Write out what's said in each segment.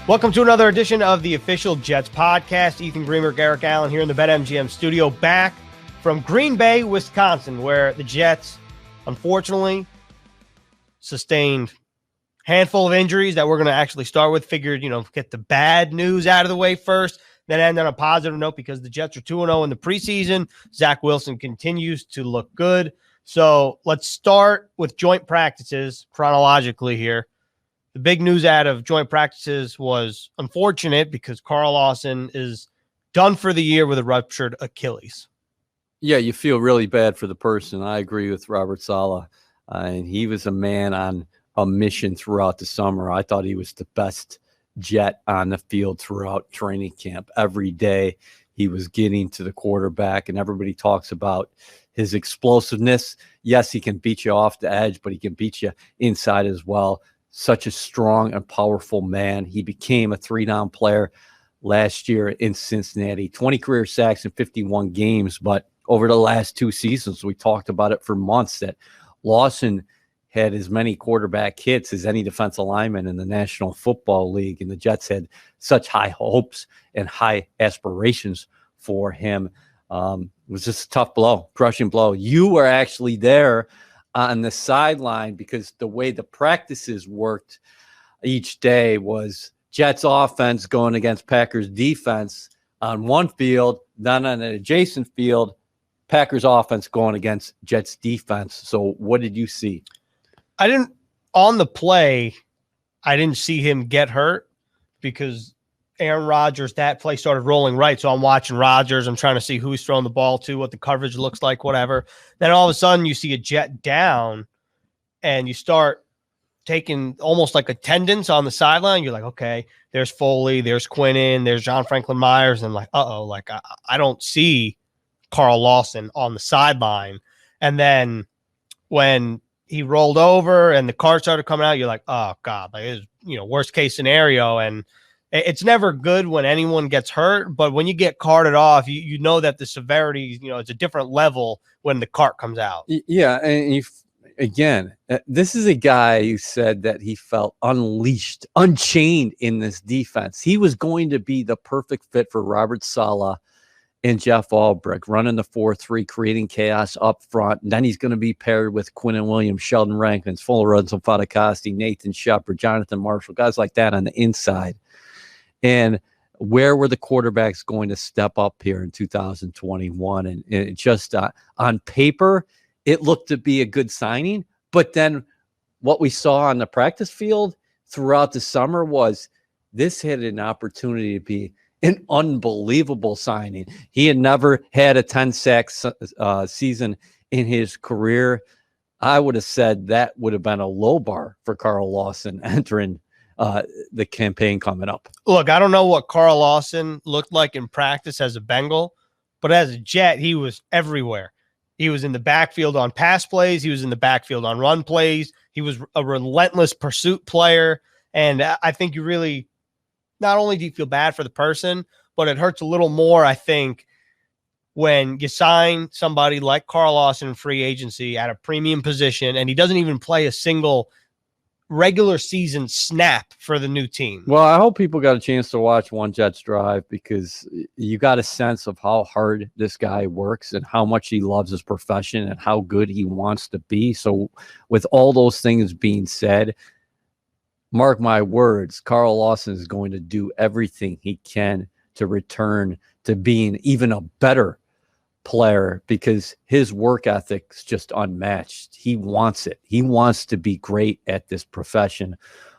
Welcome to another edition of the Official Jets Podcast. Ethan Greenberg, Eric Allen here in the BetMGM studio, back from Green Bay, Wisconsin, where the Jets, unfortunately, sustained a handful of injuries that we're going to actually start with. Figured, get the bad news out of the way first, then end on a positive note because the Jets are 2-0 in the preseason. Zach Wilson continues to look good. So let's start with joint practices chronologically here. The big news out of joint practices was unfortunate because Carl Lawson is done for the year with a ruptured Achilles. Yeah, you feel really bad for the person. I agree with Robert Saleh. And he was a man on a mission throughout the summer. I thought he was the best Jet on the field throughout training camp. Every day he was getting to the quarterback, and everybody talks about his explosiveness. Yes, he can beat you off the edge, but he can beat you inside as well. Such a strong and powerful man. He became a 3-down player last year in Cincinnati. 20 career sacks in 51 games. But over the last 2 seasons, we talked about it for months that Lawson had as many quarterback hits as any defensive lineman in the National Football League. And the Jets had such high hopes and high aspirations for him. It was just a tough blow, crushing blow. You were actually there on the sideline because the way the practices worked each day was Jets offense going against Packers defense on one field, then on an adjacent field, Packers offense going against Jets defense. So what did you see? On the play, I didn't see him get hurt because Aaron Rodgers, that play started rolling right. So I'm watching Rodgers. I'm trying to see who he's throwing the ball to, what the coverage looks like, whatever. Then all of a sudden you see a Jet down and you start taking almost like attendance on the sideline. You're like, okay, there's Foley, there's Quinnen, there's John Franklin Myers. And like, I don't see Carl Lawson on the sideline. And then when he rolled over and the card started coming out, you're like, oh God, like it's, worst case scenario. And it's never good when anyone gets hurt, but when you get carted off, you know that the severity, it's a different level when the cart comes out. Yeah, and this is a guy who said that he felt unleashed, unchained in this defense. He was going to be the perfect fit for Robert Saleh and Jeff Albrecht, running the 4-3, creating chaos up front. And then he's going to be paired with Quinnen Williams, Sheldon Rankins, Fuller Rudson, Fadakasti, Nathan Shepard, Jonathan Marshall, guys like that on the inside. And where were the quarterbacks going to step up here in 2021? And it just on paper, it looked to be a good signing. But then what we saw on the practice field throughout the summer was this had an opportunity to be an unbelievable signing. He had never had a 10-sack season in his career. I would have said that would have been a low bar for Carl Lawson entering the campaign coming up. Look, I don't know what Carl Lawson looked like in practice as a Bengal, but as a Jet, he was everywhere. He was in the backfield on pass plays. He was in the backfield on run plays. He was a relentless pursuit player. And I think you really, not only do you feel bad for the person, but it hurts a little more, I think, when you sign somebody like Carl Lawson in free agency at a premium position and he doesn't even play a single regular season snap for the new team. Well, I hope people got a chance to watch One Jets Drive because you got a sense of how hard this guy works and how much he loves his profession and how good he wants to be. So with all those things being said, mark my words, Carl Lawson is going to do everything he can to return to being even a better player because his work ethic's just unmatched. He wants it. He wants to be great at this profession.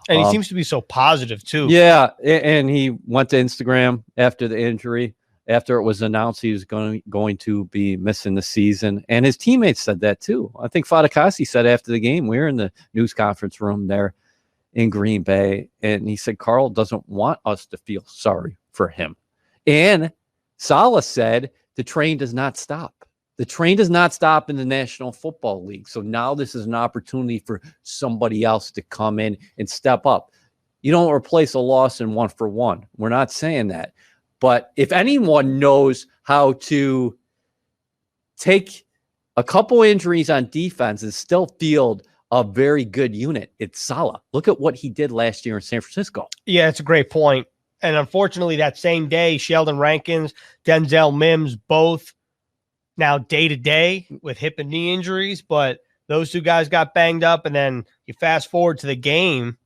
And he seems to be so positive too. Yeah. And he went to Instagram after the injury, after it was announced he was going to be missing the season. And his teammates said that too. I think Fadakasi said after the game, we were in the news conference room there in Green Bay, and he said, Carl doesn't want us to feel sorry for him. And Saleh said, the train does not stop. The train does not stop in the National Football League. So now this is an opportunity for somebody else to come in and step up. You don't replace a Lawson 1-for-1. We're not saying that. But if anyone knows how to take a couple injuries on defense and still field a very good unit. It's Saleh. Look at what he did last year in San Francisco. Yeah, it's a great point. And unfortunately, that same day, Sheldon Rankins, Denzel Mims, both now day-to-day with hip and knee injuries, but those two guys got banged up, and then you fast forward to the game.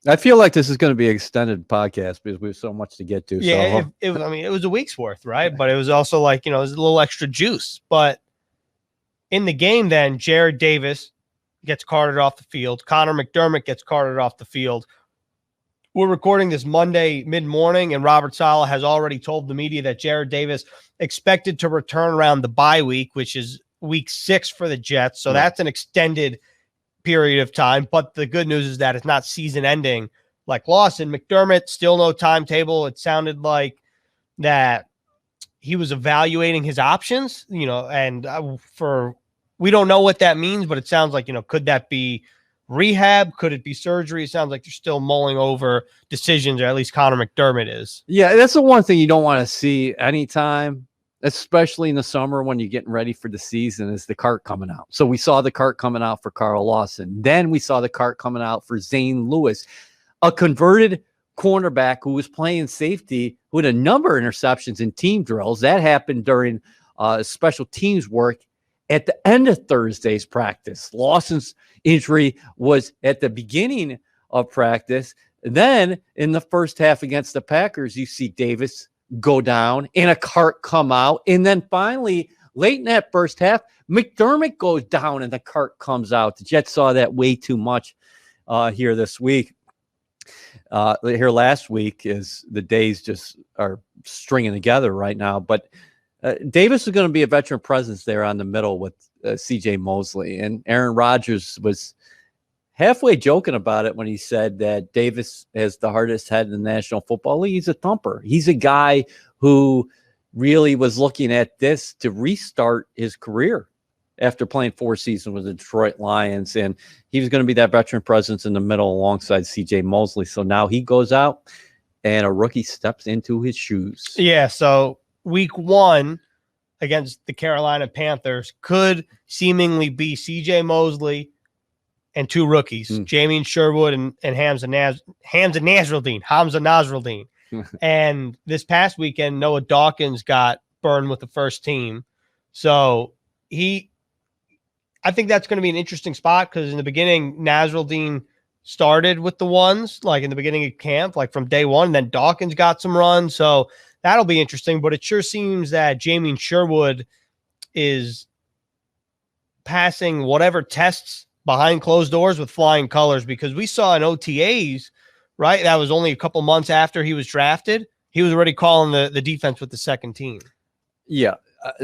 I feel like this is going to be an extended podcast because we have so much to get to. Yeah, it was a week's worth, right? But it was also like, there's a little extra juice. But in the game then, Jared Davis gets carted off the field. Connor McDermott gets carted off the field. We're recording this Monday mid-morning, and Robert Saleh has already told the media that Jared Davis expected to return around the bye week, which is week 6 for the Jets. So that's an extended period of time. But the good news is that it's not season ending like Lawson. McDermott, still no timetable. It sounded like that he was evaluating his options, and we don't know what that means, but it sounds like, could that be rehab? Could it be surgery? It sounds like they're still mulling over decisions, or at least Connor McDermott is. Yeah, that's the one thing you don't want to see anytime, especially in the summer when you're getting ready for the season, is the cart coming out. So we saw the cart coming out for Carl Lawson. Then we saw the cart coming out for Zane Lewis, a converted cornerback who was playing safety, who had a number of interceptions in team drills. That happened during special teams work at the end of Thursday's practice. Lawson's injury was at the beginning of practice. Then in the first half against the Packers, you see Davis go down and a cart come out. And then finally, late in that first half, McDermott goes down and the cart comes out. The Jets saw that way too much here this week. Here last week, is the days just are stringing together right now. But Davis is going to be a veteran presence there on the middle with C.J. Mosley. And Aaron Rodgers was halfway joking about it when he said that Davis has the hardest head in the National Football League. He's a thumper. He's a guy who really was looking at this to restart his career after playing 4 seasons with the Detroit Lions. And he was going to be that veteran presence in the middle alongside C.J. Mosley. So now he goes out and a rookie steps into his shoes. Yeah, so week 1 against the Carolina Panthers could seemingly be C.J. Mosley and 2 rookies, Jamien Sherwood and Hamza Nasruddin. And this past weekend, Noah Dawkins got burned with the first team. So I think that's going to be an interesting spot, because in the beginning, Nasruddin started with the ones, like in the beginning of camp, like from day one, and then Dawkins got some runs. So that'll be interesting. But it sure seems that Jamien Sherwood is passing whatever tests behind closed doors with flying colors, because we saw in OTAs, right? That was only a couple months after he was drafted. He was already calling the defense with the second team. Yeah.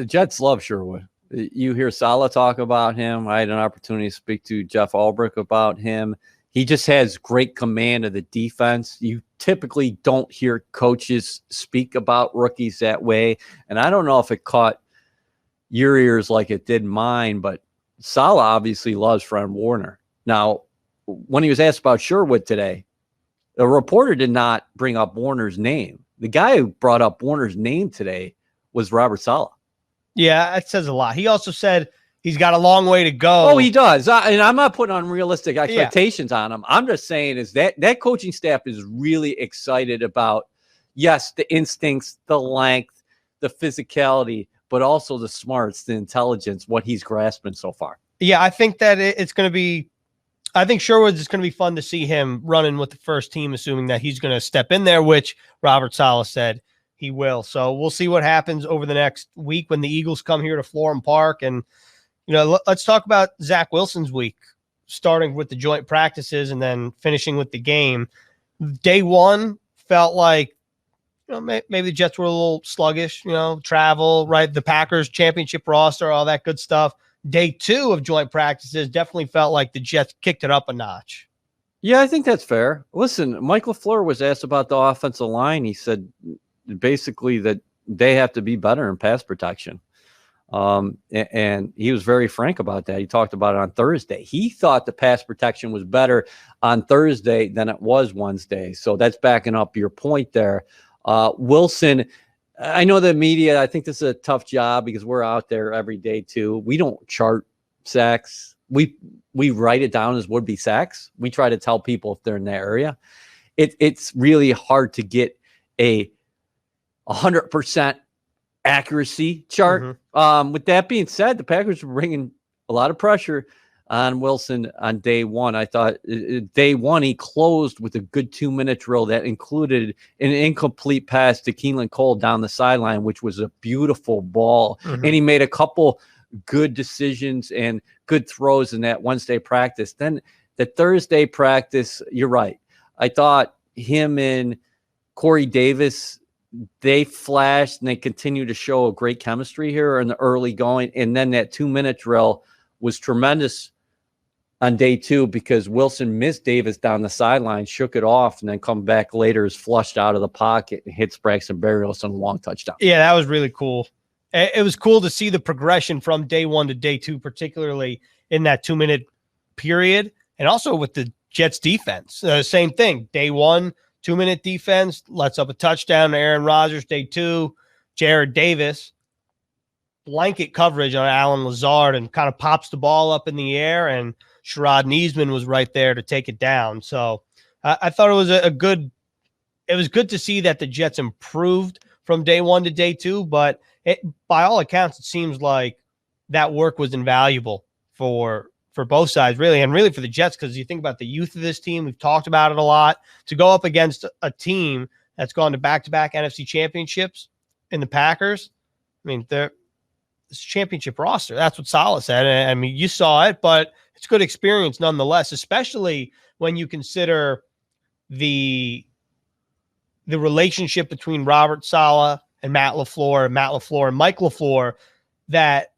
Jets love Sherwood. You hear Saleh talk about him. I had an opportunity to speak to Jeff Ulbrich about him. He just has great command of the defense. You typically don't hear coaches speak about rookies that way. And I don't know if it caught your ears like it did mine, but Saleh obviously loves Fred Warner. Now, when he was asked about Sherwood today, a reporter did not bring up Warner's name. The guy who brought up Warner's name today was Robert Saleh. Yeah, that says a lot. He also said he's got a long way to go. Oh, he does. And I'm not putting unrealistic expectations on him. I'm just saying is that coaching staff is really excited about, yes, the instincts, the length, the physicality, but also the smarts, the intelligence, what he's grasping so far. Yeah, I think that it's going to be – I think Sherwood's is going to be fun to see him running with the first team, assuming that he's going to step in there, which Robert Saleh said he will. So we'll see what happens over the next week when the Eagles come here to Florham Park. And, let's talk about Zach Wilson's week, starting with the joint practices and then finishing with the game. Day 1 felt like, maybe the Jets were a little sluggish, travel, right? The Packers championship roster, all that good stuff. Day 2 of joint practices definitely felt like the Jets kicked it up a notch. Yeah, I think that's fair. Listen, Mike LaFleur was asked about the offensive line. He said basically that they have to be better in pass protection. And he was very frank about that. He talked about it on Thursday. He thought the pass protection was better on Thursday than it was Wednesday. So that's backing up your point there. Wilson, I know the media, I think this is a tough job because we're out there every day too. We don't chart sacks. we write it down as would-be sacks. We try to tell people if they're in that area. It's really hard to get a 100% accuracy chart. With that being said, the Packers were bringing a lot of pressure on Wilson on day one. I thought day one, he closed with a good 2-minute drill that included an incomplete pass to Keelan Cole down the sideline, which was a beautiful ball. And he made a couple good decisions and good throws in that Wednesday practice. Then the Thursday practice, you're right. I thought him and Corey Davis, they flashed and they continue to show a great chemistry here in the early going. And then that 2-minute drill was tremendous on day two because Wilson missed Davis down the sideline, shook it off, and then come back later is flushed out of the pocket and hits Braxton Berrios on a long touchdown. Yeah, that was really cool. It was cool to see the progression from day one to day two, particularly in that 2-minute period. And also with the Jets defense, same thing. Day one, 2-minute defense, lets up a touchdown to Aaron Rodgers. Day two, Jared Davis, blanket coverage on Alan Lazard and kind of pops the ball up in the air, and Sherrod Niesman was right there to take it down. So I thought it was it was good to see that the Jets improved from day one to day two, but by all accounts, it seems like that work was invaluable for both sides, really, and really for the Jets, because you think about the youth of this team, we've talked about it a lot, to go up against a team that's gone to back-to-back NFC championships in the Packers. I mean, it's a championship roster. That's what Saleh said. I mean, you saw it, but it's good experience nonetheless, especially when you consider the relationship between Robert Saleh and Matt LaFleur and Mike LaFleur, that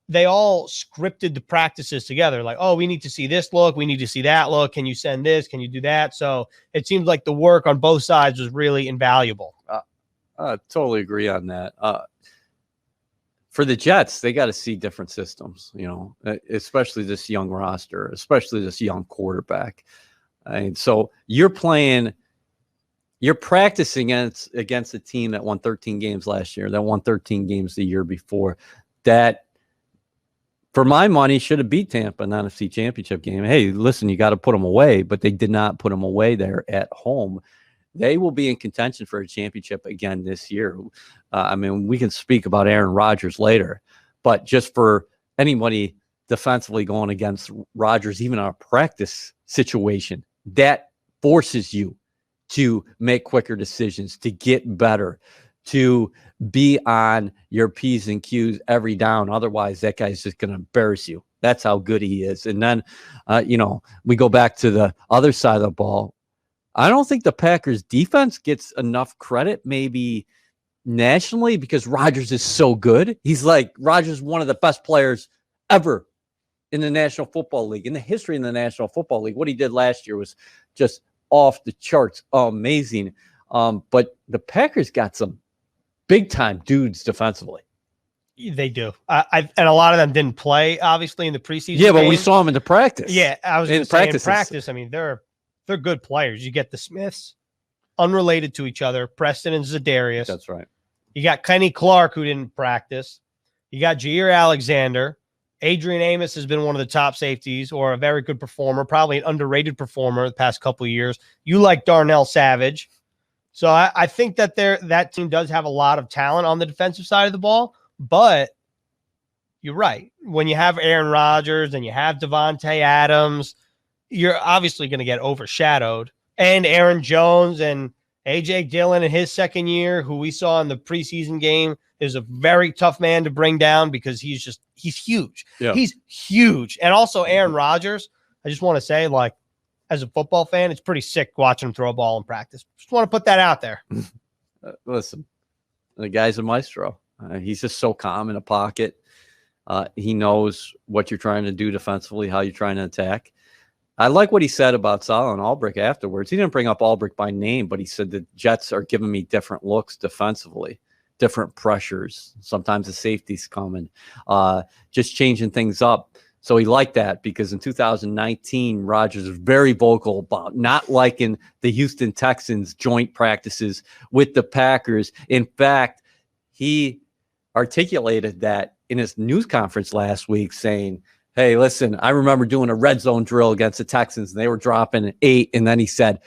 they all scripted the practices together. Like, oh, we need to see this look. We need to see that look. Can you send this? Can you do that? So it seems like the work on both sides was really invaluable. I totally agree on that. For the Jets, they got to see different systems, especially this young roster, especially this young quarterback. And so you're practicing against a team that won 13 games last year, that won 13 games the year before, that, for my money, should have beat Tampa in the NFC Championship game. Hey, listen, you got to put them away, but they did not put them away there at home. They will be in contention for a championship again this year. I mean, we can speak about Aaron Rodgers later, but just for anybody defensively going against Rodgers, even in a practice situation, that forces you to make quicker decisions, to get better, to be on your P's and Q's every down. Otherwise, that guy's just going to embarrass you. That's how good he is. And then, we go back to the other side of the ball. I don't think the Packers defense gets enough credit, maybe nationally, because Rodgers is so good. Rodgers is one of the best players ever in the National Football League, in the history of the National Football League. What he did last year was just off the charts, amazing. But the Packers got some big-time dudes defensively. They do. And a lot of them didn't play, obviously, in the preseason Yeah, but games. We saw them in the practice. Yeah, I was going to say in practice, I mean, they're good players. You get the Smiths, unrelated to each other, Preston and Zadarius. That's right. You got Kenny Clark, who didn't practice. You got Jair Alexander. Adrian Amos has been one of the top safeties, or a very good performer, probably an underrated performer the past couple of years. You like Darnell Savage. So I think that that team does have a lot of talent on the defensive side of the ball, but you're right. When you have Aaron Rodgers and you have Devontae Adams, you're obviously going to get overshadowed. And Aaron Jones and A.J. Dillon in his second year, who we saw in the preseason game, is a very tough man to bring down because he's huge. Yeah. He's huge. And also Aaron Rodgers, I just want to say, as a football fan, it's pretty sick watching him throw a ball in practice. Just want to put that out there. Listen, the guy's a maestro. He's just so calm in a pocket. He knows what you're trying to do defensively, how you're trying to attack. I like what he said about Saleh and Albrecht afterwards. He didn't bring up Albrecht by name, but he said the Jets are giving me different looks defensively, different pressures. Sometimes the safety's coming, just changing things up. So he liked that because in 2019, Rodgers was very vocal about not liking the Houston Texans joint practices with the Packers. In fact, he articulated that in his news conference last week, saying, Hey, listen, I remember doing a red zone drill against the Texans, and they were dropping 8. And then he said,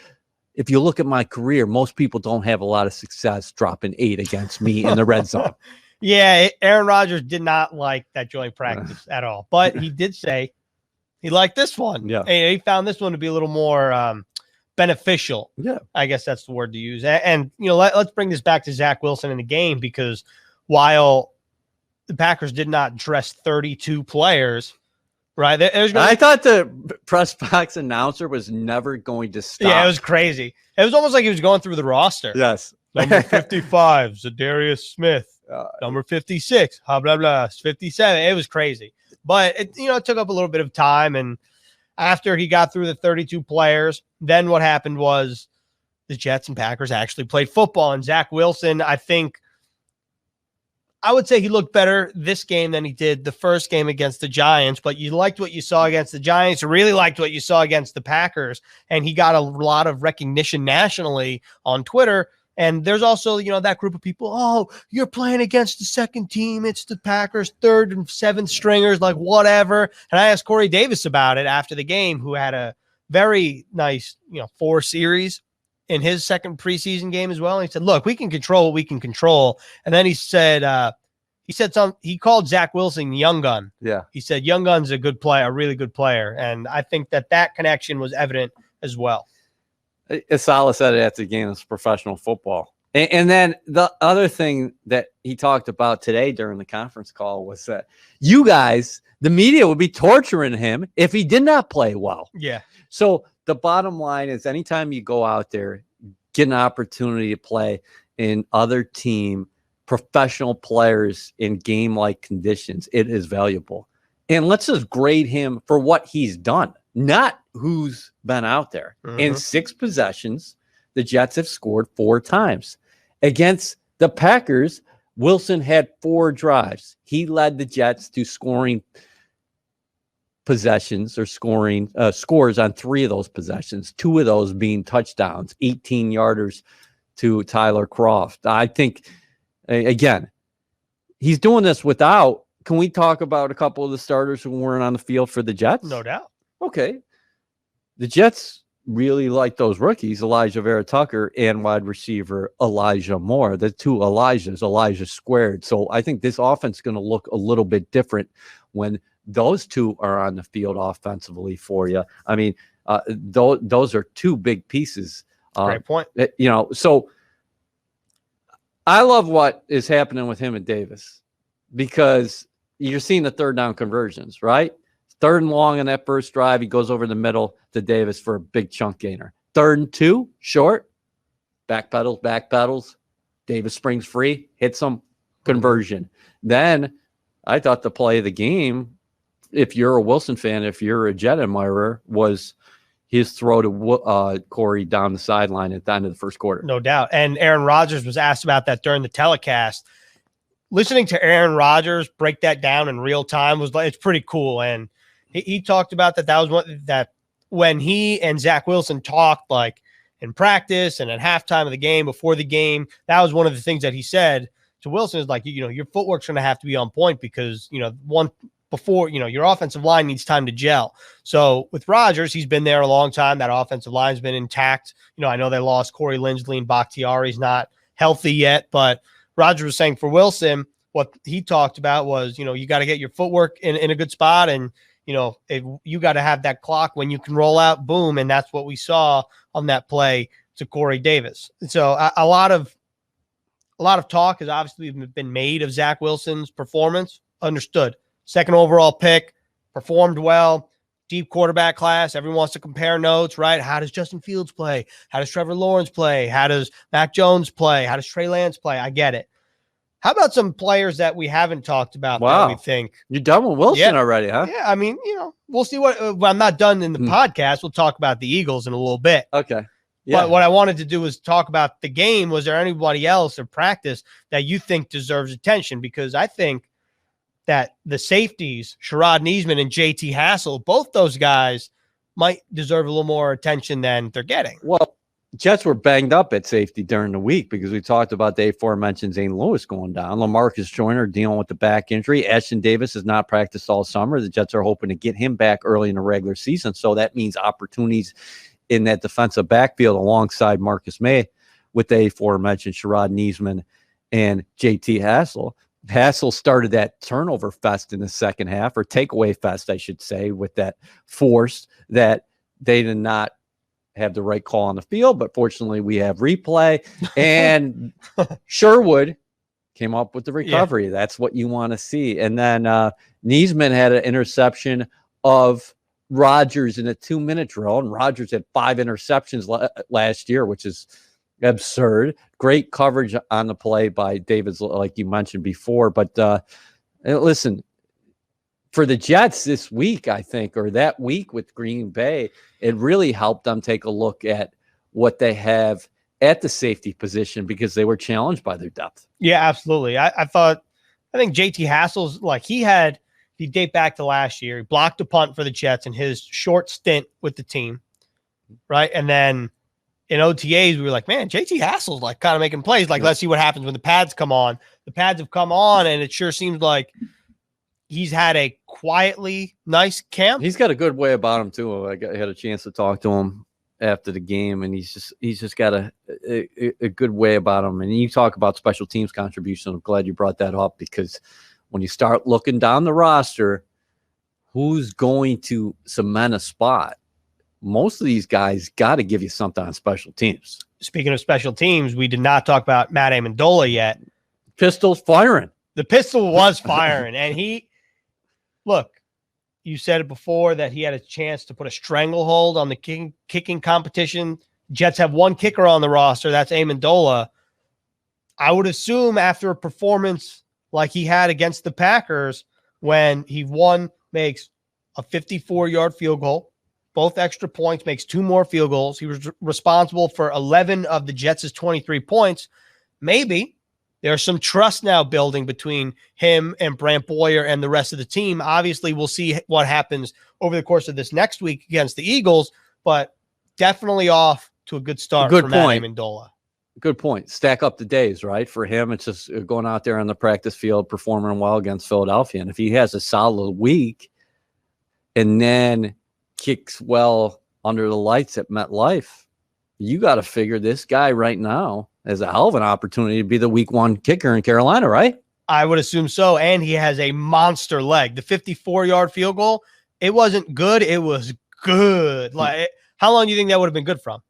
if you look at my career, most people don't have a lot of success dropping 8 against me in the red zone. Yeah, Aaron Rodgers did not like that joint practice at all. But he did say he liked this one. Yeah. And he found this one to be a little more beneficial. Yeah. I guess that's the word to use. And let's bring this back to Zach Wilson in the game, because while the Packers did not dress 32 players, right? I thought the press box announcer was never going to stop. Yeah, it was crazy. It was almost like he was going through the roster. Yes. Number 55, Zadarius Smith. Number 56, blah, blah, blah, 57. It was crazy. But, it took up a little bit of time. And after he got through the 32 players, then what happened was the Jets and Packers actually played football. And Zach Wilson, I would say he looked better this game than he did the first game against the Giants, but you liked what you saw against the Giants, really liked what you saw against the Packers, and he got a lot of recognition nationally on Twitter. And there's also, that group of people, oh, you're playing against the second team. It's the Packers, 3rd and 7th stringers, like whatever. And I asked Corey Davis about it after the game, who had a very nice, 4 series in his second preseason game as well. And he said, look, we can control what we can control. And then he said he called Zach Wilson Young Gun. Yeah. He said, Young Gun's a good player, a really good player. And I think that connection was evident as well. Asala said it at the game. It's professional football. And then the other thing that he talked about today during the conference call was that you guys, the media, would be torturing him if he did not play well. Yeah. So the bottom line is, anytime you go out there, get an opportunity to play in other team, professional players in game-like conditions, it is valuable. And let's just grade him for what he's done, not who's been out there. Mm-hmm. In 6 possessions, the Jets have scored 4 times. Against the Packers, Wilson had 4 drives. He led the Jets to scoring possessions or scores on 3 of those possessions, 2 of those being touchdowns, 18-yarders to Tyler Kroft. I think, again, he's doing this without. Can we talk about a couple of the starters who weren't on the field for the Jets? No doubt. Okay. The Jets really like those rookies, Elijah Vera Tucker and wide receiver Elijah Moore. The 2 Elijahs, Elijah squared. So I think this offense is going to look a little bit different when those 2 are on the field offensively for you. I mean, those are 2 big pieces. Great point. So I love what is happening with him and Davis, because you're seeing the 3rd down conversions, right? 3rd and long on that first drive, he goes over the middle to Davis for a big chunk gainer. 3rd and 2, short, backpedals. Davis springs free, hits him, conversion. Then I thought the play of the game, if you're a Wilson fan, if you're a Jet admirer, was his throw to Corey down the sideline at the end of the first quarter. No doubt. And Aaron Rodgers was asked about that during the telecast. Listening to Aaron Rodgers break that down in real time it's pretty cool. And he talked about that was one that when he and Zach Wilson talked, like in practice and at halftime of the game, before the game, that was one of the things that he said to Wilson, is like, your footwork's going to have to be on point, because, your offensive line needs time to gel. So with Rodgers, he's been there a long time. That offensive line's been intact. I know they lost Corey Linsley and Bakhtiari's not healthy yet, but Rodgers was saying for Wilson, what he talked about was, you got to get your footwork in a good spot, and if you got to have that clock when you can roll out, boom. And that's what we saw on that play to Corey Davis. So a lot of talk has obviously been made of Zach Wilson's performance. Understood. 2nd overall pick, performed well, deep quarterback class. Everyone wants to compare notes, right? How does Justin Fields play? How does Trevor Lawrence play? How does Mac Jones play? How does Trey Lance play? I get it. How about some players that we haven't talked about that we think? You're done with Wilson already, huh? Yeah, I mean, we'll see what I'm not done in the podcast. We'll talk about the Eagles in a little bit. Okay. Yeah. But what I wanted to do was talk about the game. Was there anybody else or practice that you think deserves attention? Because I think that the safeties, Sherrod Neesman and JT Hassel, both those guys might deserve a little more attention than they're getting. Well, Jets were banged up at safety during the week because we talked about the aforementioned Zane Lewis going down. LaMarcus Joyner dealing with the back injury. Ashton Davis has not practiced all summer. The Jets are hoping to get him back early in the regular season. So that means opportunities in that defensive backfield alongside Marcus May with the aforementioned Sherrod Niesman and JT Hassel. Hassel started that turnover fest in the second half, or takeaway fest, I should say, with that force that they did not have the right call on the field, but fortunately we have replay, and Sherwood came up with the recovery. Yeah. That's what you want to see. And then Niesman had an interception of Rodgers in a 2-minute drill, and Rodgers had 5 interceptions last year, which is absurd. Great coverage on the play by Davis, like you mentioned before. But listen, for the Jets this week, I think, or that week with Green Bay, it really helped them take a look at what they have at the safety position because they were challenged by their depth. Yeah, absolutely. I think JT Hassel's if you date back to last year, he blocked a punt for the Jets in his short stint with the team, right? And then in OTAs, we were like, man, JT Hassel's kind of making plays. Let's see what happens when the pads come on. The pads have come on, and it sure seems like he's had a quietly nice camp. He's got a good way about him too. I had a chance to talk to him after the game, and he's just got a good way about him. And you talk about special teams contribution. I'm glad you brought that up, because when you start looking down the roster, who's going to cement a spot? Most of these guys got to give you something on special teams. Speaking of special teams, we did not talk about Matt Amendola yet. Pistol's firing. The pistol was firing, and look, you said it before that he had a chance to put a stranglehold on the kicking competition. Jets have one kicker on the roster. That's Amendola. I would assume after a performance like he had against the Packers, when he makes a 54-yard field goal, both extra points, makes 2 more field goals. He was responsible for 11 of the Jets' 23 points. Maybe there's some trust now building between him and Brant Boyer and the rest of the team. Obviously, we'll see what happens over the course of this next week against the Eagles, but definitely off to a good start for Matt Amendola. Good point. Stack up the days, right? For him, it's just going out there on the practice field, performing well against Philadelphia. And if he has a solid week and then kicks well under the lights at MetLife, you got to figure this guy right now has a hell of an opportunity to be the week 1 kicker in Carolina, right? I would assume so. And he has a monster leg. The 54-yard field goal, it wasn't good. It was good. How long do you think that would have been good from?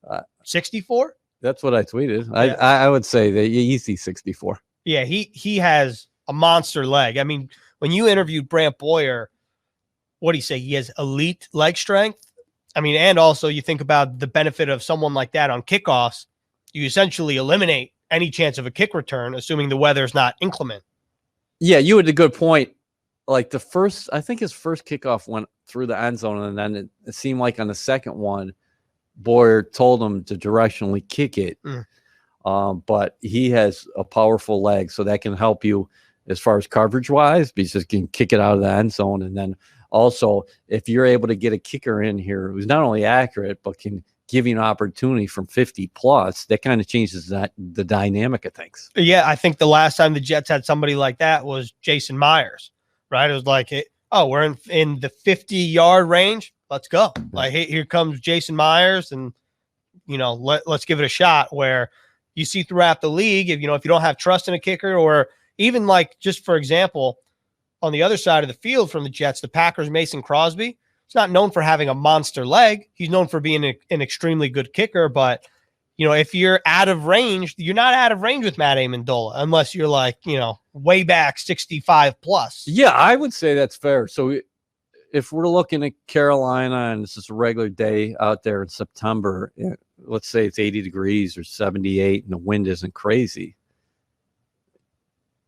64? That's what I tweeted. Yeah. I would say that easy 64. Yeah, he has a monster leg. I mean, when you interviewed Brant Boyer, what do you say? He has elite leg strength. I mean, and also you think about the benefit of someone like that on kickoffs. You essentially eliminate any chance of a kick return, assuming the weather's not inclement. Yeah, you had a good point. I think his first kickoff went through the end zone, and then it seemed like on the second one, Boyer told him to directionally kick it. But he has a powerful leg, so that can help you as far as coverage-wise, because he can kick it out of the end zone. And then also, if you're able to get a kicker in here who's not only accurate, but can give you an opportunity from 50+, that kind of changes the dynamic of things. Yeah, I think the last time the Jets had somebody like that was Jason Myers, right? It was like, we're in the 50-yard range. Let's go. Here comes Jason Myers, and, let's give it a shot. Where you see throughout the league, if you don't have trust in a kicker, or even just for example, on the other side of the field from the Jets, the Packers, Mason Crosby, he's not known for having a monster leg. He's known for being an extremely good kicker. But, if you're out of range, you're not out of range with Matt Amendola unless you're way back 65+. Yeah, I would say that's fair. So if we're looking at Carolina and this is a regular day out there in September, let's say it's 80 degrees or 78 and the wind isn't crazy.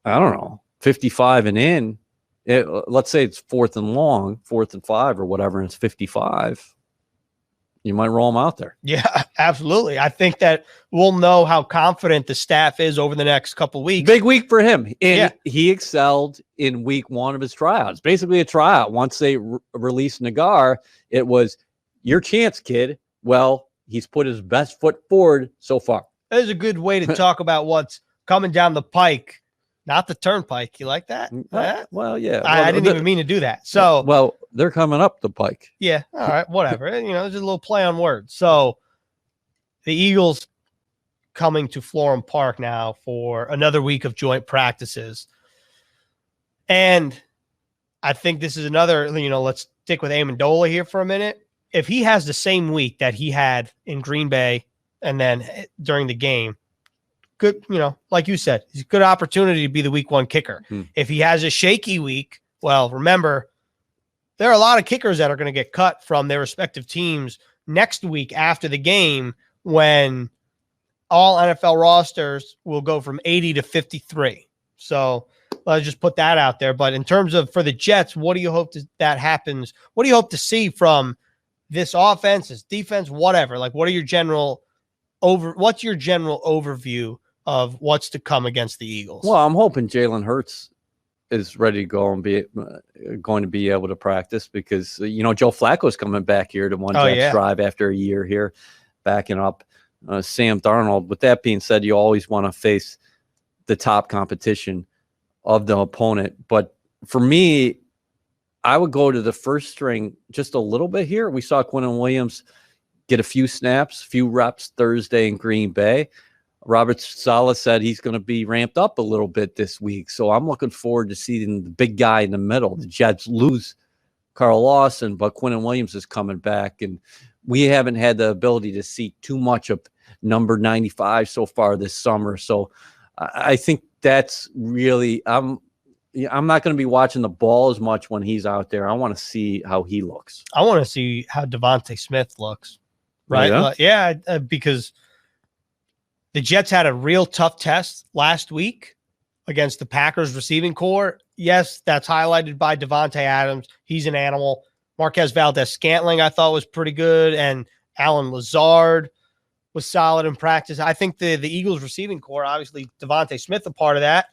I don't know, 55 and in. Let's say it's 4th and long, 4th and 5 or whatever, and it's 55. You might roll them out there. Yeah, absolutely. I think that we'll know how confident the staff is over the next couple of weeks. Big week for him. And he excelled in week 1 of his tryouts. Basically a tryout. Once they released Nagar, it was your chance, kid. Well, he's put his best foot forward so far. That is a good way to talk about what's coming down the pike, not the turnpike. You like that? Well, yeah. I didn't even mean to do that. So, well, they're coming up the pike. Yeah. All right. Whatever. There's a little play on words. So, the Eagles coming to Florham Park now for another week of joint practices. And I think this is another, let's stick with Amendola here for a minute. If he has the same week that he had in Green Bay and then during the game, good, like you said, it's a good opportunity to be the week 1 kicker. If he has a shaky week, well, remember, there are a lot of kickers that are going to get cut from their respective teams next week after the game when all NFL rosters will go from 80 to 53. So let's just put that out there. But in terms of for the Jets, what do you hope that happens? What do you hope to see from this offense, this defense, whatever? Like, what's your general overview of what's to come against the Eagles? Well, I'm hoping Jalen Hurts is ready to go and going to be able to practice because, Joe Flacco's coming back here to one Jets drive after a year here, backing up Sam Darnold. With that being said, you always want to face the top competition of the opponent. But for me, I would go to the first string just a little bit here. We saw Quinnen Williams get a few snaps, few reps Thursday in Green Bay. Robert Saleh said he's going to be ramped up a little bit this week. So I'm looking forward to seeing the big guy in the middle. The Jets lose Carl Lawson, but Quinnen Williams is coming back. And we haven't had the ability to see too much of number 95 so far this summer. So I think that's really, I'm not going to be watching the ball as much when he's out there. I want to see how he looks. I want to see how Devontae Smith looks. Right? Yeah, because the Jets had a real tough test last week against the Packers receiving core. Yes, that's highlighted by Devontae Adams. He's an animal. Marquez Valdez-Scantling, I thought, was pretty good. And Alan Lazard was solid in practice. I think the Eagles receiving core, obviously Devontae Smith a part of that.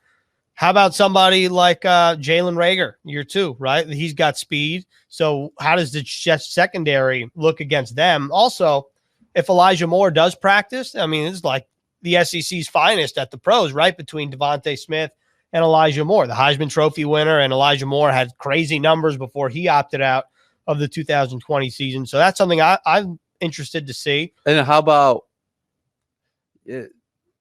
How about somebody like Jalen Reagor, year 2, right? He's got speed. So how does the Jets secondary look against them? Also, if Elijah Moore does practice, it's like the SEC's finest at the pros, right? Between Devontae Smith and Elijah Moore, the Heisman Trophy winner, and Elijah Moore had crazy numbers before he opted out of the 2020 season. So that's something I'm interested to see. And how about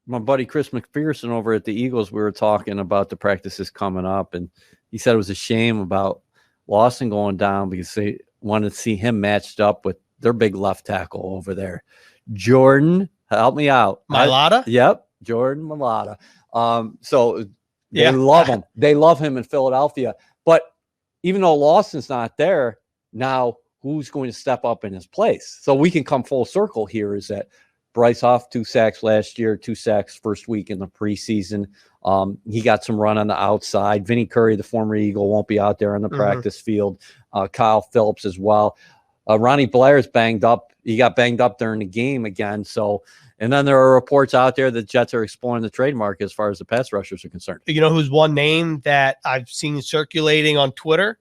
my buddy Chris McPherson over at the Eagles? We were talking about the practices coming up, and he said it was a shame about Lawson going down because they wanted to see him matched up with their big left tackle over there. Jordan, help me out. Mailata? Yep, Jordan Mailata. So they love him. They love him in Philadelphia. But even though Lawson's not there, now who's going to step up in his place? So we can come full circle here is that Bryce Hoff, 2 sacks last year, 2 sacks first week in the preseason. He got some run on the outside. Vinny Curry, the former Eagle, won't be out there on the practice field. Kyle Phillips as well. Ronnie Blair's banged up. He got banged up during the game again. So, and then there are reports out there that Jets are exploring the trade market as far as the pass rushers are concerned. You know who's one name that I've seen circulating on Twitter?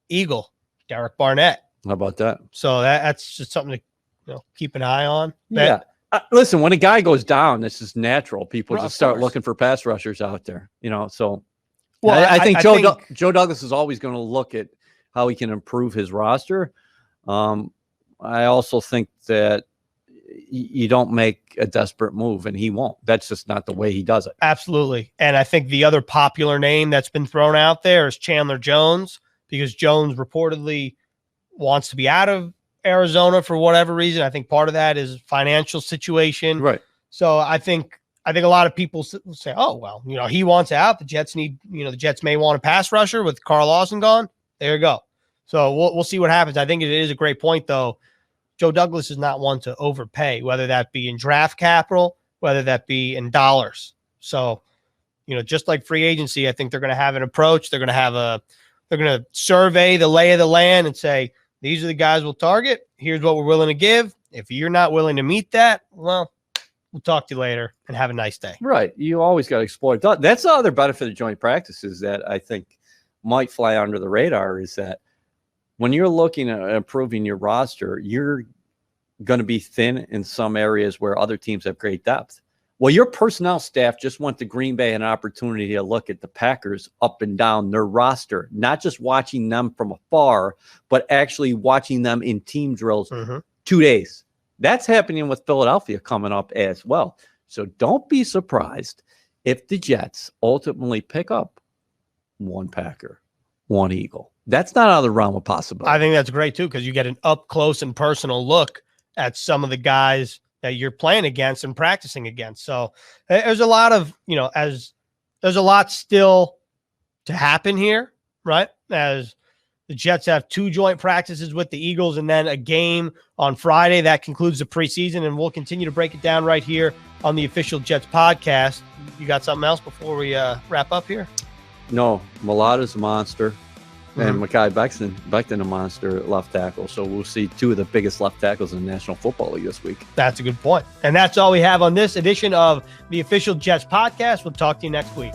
Eagle, Derek Barnett. How about that? So that's just something to keep an eye on. Listen, when a guy goes down, this is natural. People just start looking for pass rushers out there. So I think Joe Douglas is always going to look at how he can improve his roster. I also think that you don't make a desperate move, and he won't. That's just not the way he does it. Absolutely. And I think the other popular name that's been thrown out there is Chandler Jones, because Jones reportedly wants to be out of Arizona for whatever reason. I think part of that is financial situation. Right. So I think a lot of people say, oh, well, he wants out. The Jets need, the Jets may want a pass rusher with Carl Lawson gone. There you go. So we'll see what happens. I think it is a great point, though. Joe Douglas is not one to overpay, whether that be in draft capital, whether that be in dollars. So, just like free agency, I think they're going to have an approach. They're going to survey the lay of the land and say, these are the guys we'll target. Here's what we're willing to give. If you're not willing to meet that, well, we'll talk to you later and have a nice day. Right. You always got to explore. That's the other benefit of joint practices that I think might fly under the radar is that when you're looking at improving your roster, you're going to be thin in some areas where other teams have great depth. Well, your personnel staff just went to Green Bay an opportunity to look at the Packers up and down their roster, not just watching them from afar, but actually watching them in team drills 2 days. That's happening with Philadelphia coming up as well. So don't be surprised if the Jets ultimately pick up one Packer, one Eagle. That's not out of the realm of possibility. I think that's great, too, because you get an up-close and personal look at some of the guys that you're playing against and practicing against. So there's a lot of, there's a lot still to happen here, right? As the Jets have 2 joint practices with the Eagles and then a game on Friday. That concludes the preseason, and we'll continue to break it down right here on the Official Jets podcast. You got something else before we wrap up here? No, Mulata's a monster. And Mekhi Becton a monster at left tackle. So we'll see 2 of the biggest left tackles in the National Football League this week. That's a good point. And that's all we have on this edition of the Official Jets podcast. We'll talk to you next week.